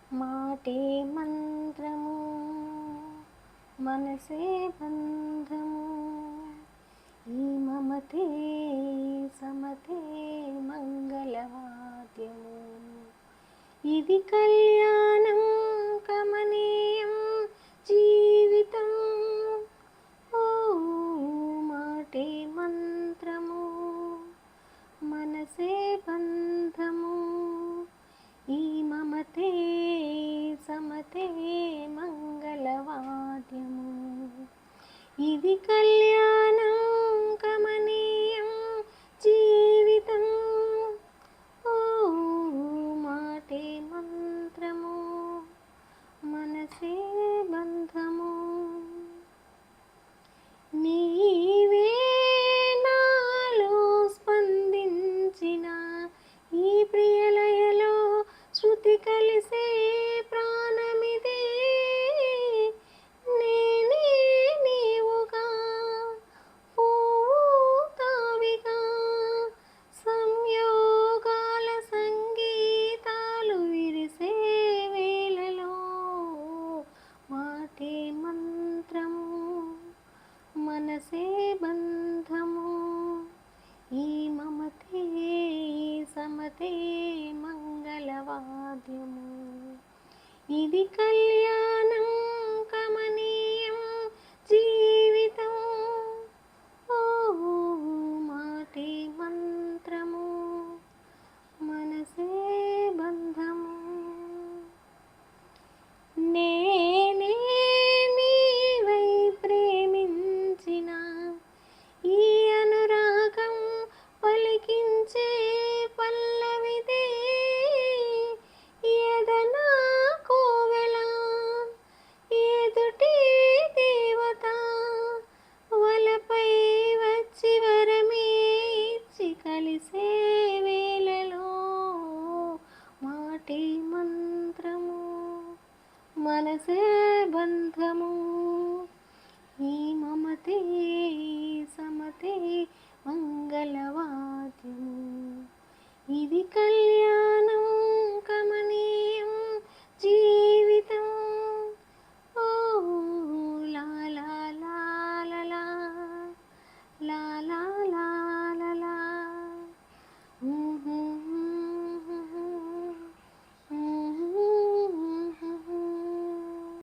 మాటే మంత్రము మనసే బంధము ఈ మమతే సమతే మంగళవాద్యము ఇది కళ్యాణం కమనీయం జీవితం ఓ మాటే మంత్రము మనసే బంధము ఈ మమతే సమతే మంగళవాద్యము ఇది కళ్యాణం కమనీయం జీవితం ఓ మాటే మంత్రము మనసే బంధము నీవే నాలో స్పందించిన ఈ ప్రియలయలో శృతి కలిసే ప్రాణమిదే నేనే నీవుగా పూతావిగా సంయోగాల సంగీతాలు విరిసే వేళలో మాటే మంత్రము మనసే బంధము ఈ మమతే సమతే మంగళవాద్యము ఇది కళ్యాణం కమనీయం జీవితం ఓ మాటే మంత్రము మనసే బంధము నేనే నీవై ప్రేమించిన ఈ అనురాగం పలికించే పల్లవిదే ఎదనా కోవెల ఎదుటి దేవత వలపై వచ్చి వరమే ఇచ్చి కలిసే వేళలో మాటే మంత్రము మనసే బంధము ఈ మమతే సమతే మంగళవాద్యము ఇది కళ్యాణం